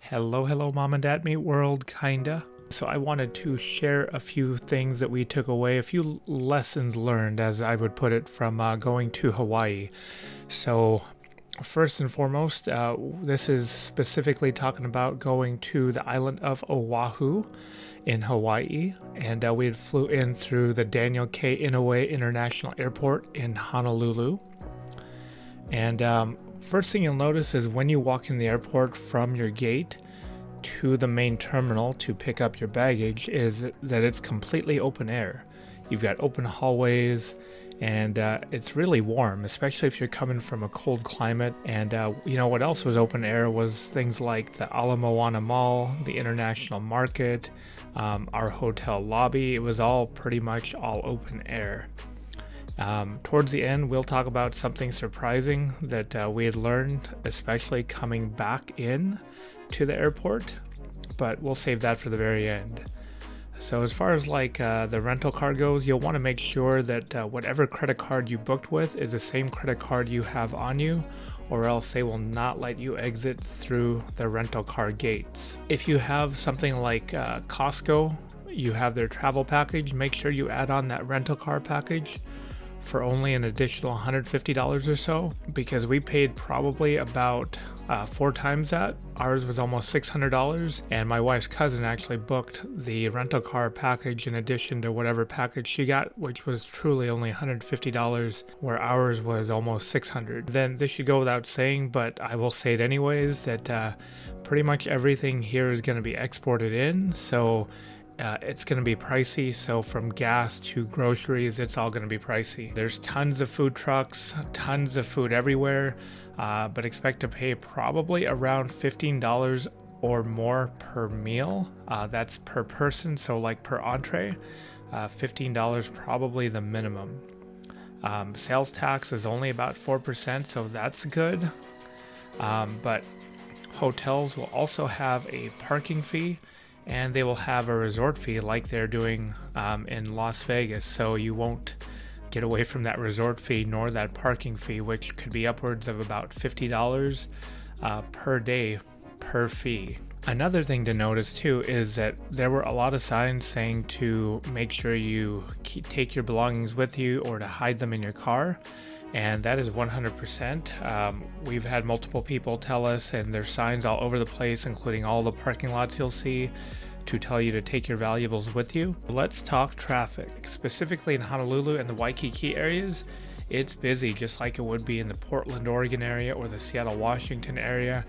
Hello, mom and dad meet world, kinda. So I wanted to share a few things that we took away, a few lessons learned, as I would put it, from going to Hawaii. So first and foremost, this is specifically talking about going to the island of Oahu in Hawaii, and we had flew in through the Daniel K. Inouye International Airport in Honolulu. And first thing you'll notice is when you walk in the airport from your gate to the main terminal to pick up your baggage is that it's completely open air. You've got open hallways, and it's really warm, especially if you're coming from a cold climate. And what else was open air was things like the Ala Moana Mall, the International Market, our hotel lobby. It was all pretty much all open air. Towards the end, we'll talk about something surprising that we had learned, especially coming back in to the airport, but we'll save that for the very end. So as far as the rental car goes, you'll want to make sure that whatever credit card you booked with is the same credit card you have on you, or else they will not let you exit through the rental car gates. If you have something like Costco, you have their travel package, make sure you add on that rental car package for only an additional $150 or so, because we paid probably about 4 times that. Ours was almost $600, and my wife's cousin actually booked the rental car package in addition to whatever package she got, which was truly only $150, where ours was almost $600. Then this should go without saying, but I will say it anyways, that pretty much everything here is going to be exported in, so it's going to be pricey. So from gas to groceries, it's all going to be pricey. There's tons of food trucks, tons of food everywhere, but expect to pay probably around $15 or more per meal. That's per person, so like per entree, $15 probably the minimum. Sales tax is only about 4%, so that's good. But hotels will also have a parking fee, and they will have a resort fee like they're doing in Las Vegas. So you won't get away from that resort fee nor that parking fee, which could be upwards of about $50 per day per fee. Another thing to notice too is that there were a lot of signs saying to make sure you take your belongings with you or to hide them in your car. And that is 100%. We've had multiple people tell us, and there's signs all over the place, including all the parking lots you'll see, to tell you to take your valuables with you. Let's talk traffic. Specifically in Honolulu and the Waikiki areas, it's busy just like it would be in the Portland, Oregon area or the Seattle, Washington area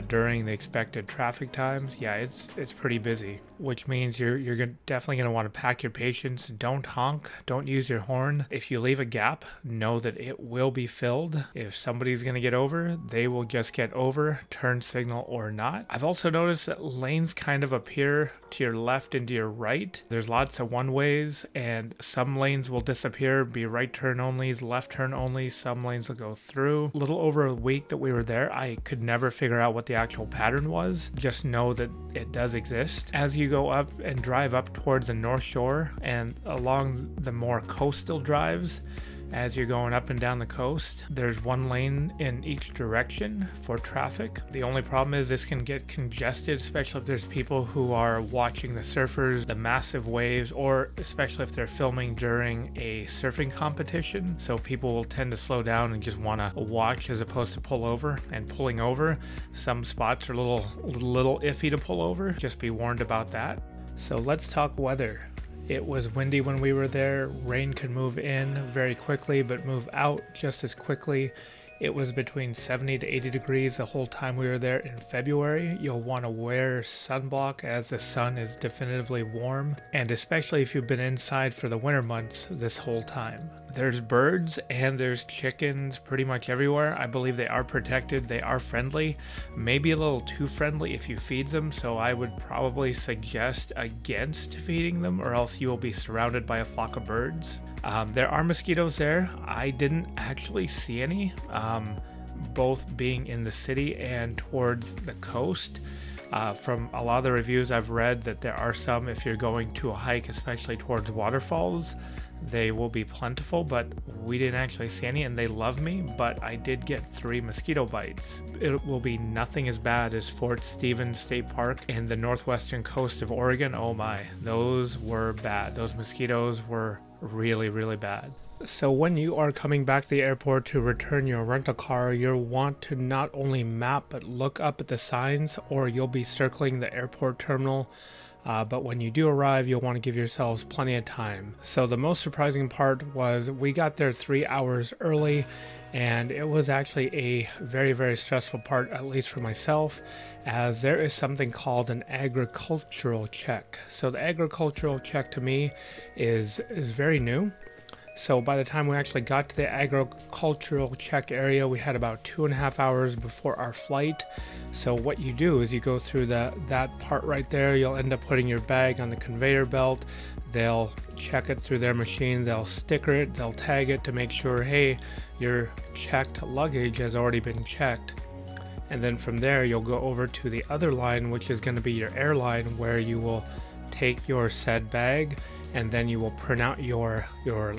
during the expected traffic times. Yeah, it's pretty busy, which means you're definitely going to want to pack your patience. Don't honk, don't use your horn. If you leave a gap, know that it will be filled. If somebody's going to get over, they will just get over, turn signal or not. I've also noticed that lanes kind of appear to your left and to your right. There's lots of one ways, and some lanes will disappear, be right turn onlys, left turn only. Some lanes will go through. A little over a week that we were there, I could never figure out what the actual pattern was. Just know that it does exist. As you go up and drive up towards the North Shore and along the more coastal drives, as you're going up and down the coast, there's one lane in each direction for traffic. The only problem is this can get congested, especially if there's people who are watching the surfers, the massive waves, or especially if they're filming during a surfing competition. So people will tend to slow down and just want to watch as opposed to pull over. And pulling over, some spots are a little iffy to pull over. Just be warned about that. So let's talk weather. It was windy when we were there. Rain could move in very quickly, but move out just as quickly. It was between 70 to 80 degrees the whole time we were there in February. You'll want to wear sunblock as the sun is definitively warm, and especially if you've been inside for the winter months this whole time. There's birds and there's chickens pretty much everywhere. I believe they are protected. They are friendly, maybe a little too friendly if you feed them, so I would probably suggest against feeding them, or else you will be surrounded by a flock of birds. There are mosquitoes there. I didn't actually see any, both being in the city and towards the coast. From a lot of the reviews I've read, that there are some if you're going to a hike, especially towards waterfalls. they will be plentiful, but we didn't actually see any, and they love me, but I did get 3 mosquito bites. It will be nothing as bad as Fort Stevens State Park in the northwestern coast of Oregon. Oh my, those were bad. Those mosquitoes were really, really bad. So when you are coming back to the airport to return your rental car, you'll want to not only map but look up at the signs, or you'll be circling the airport terminal. But when you do arrive, you'll want to give yourselves plenty of time. So the most surprising part was we got there 3 hours early, and it was actually a very, very stressful part, at least for myself, as there is something called an agricultural check. So the agricultural check to me is very new. So by the time we actually got to the agricultural check area, we had about 2.5 hours before our flight. So what you do is you go through that part right there. You'll end up putting your bag on the conveyor belt. They'll check it through their machine. They'll sticker it. They'll tag it to make sure, hey, your checked luggage has already been checked. And then from there, you'll go over to the other line, which is going to be your airline, where you will take your said bag, and then you will print out your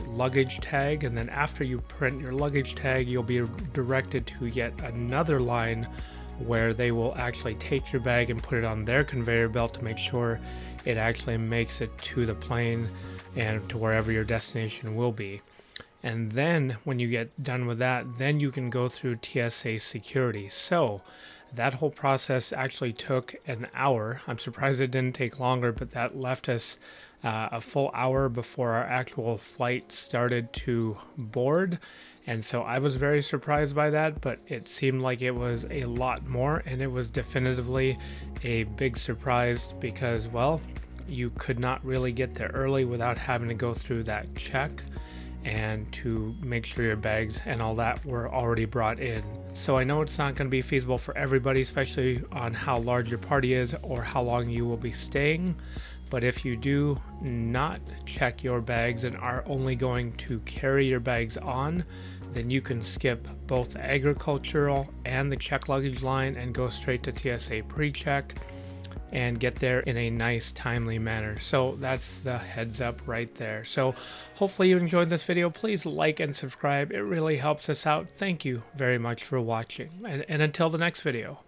luggage tag, and then after you print your luggage tag, you'll be directed to yet another line where they will actually take your bag and put it on their conveyor belt to make sure it actually makes it to the plane and to wherever your destination will be. And then when you get done with that, then you can go through TSA security. So that whole process actually took an hour. I'm surprised it didn't take longer, but that left us a full hour before our actual flight started to board. And so I was very surprised by that, but it seemed like it was a lot more, and it was definitively a big surprise because, well, you could not really get there early without having to go through that check and to make sure your bags and all that were already brought in. So I know it's not going to be feasible for everybody, especially on how large your party is or how long you will be staying. But if you do not check your bags and are only going to carry your bags on, then you can skip both the agricultural and the check luggage line and go straight to TSA pre-check and get there in a nice, timely manner. So that's the heads up right there. So hopefully you enjoyed this video. Please like and subscribe. It really helps us out. Thank you very much for watching. And until the next video.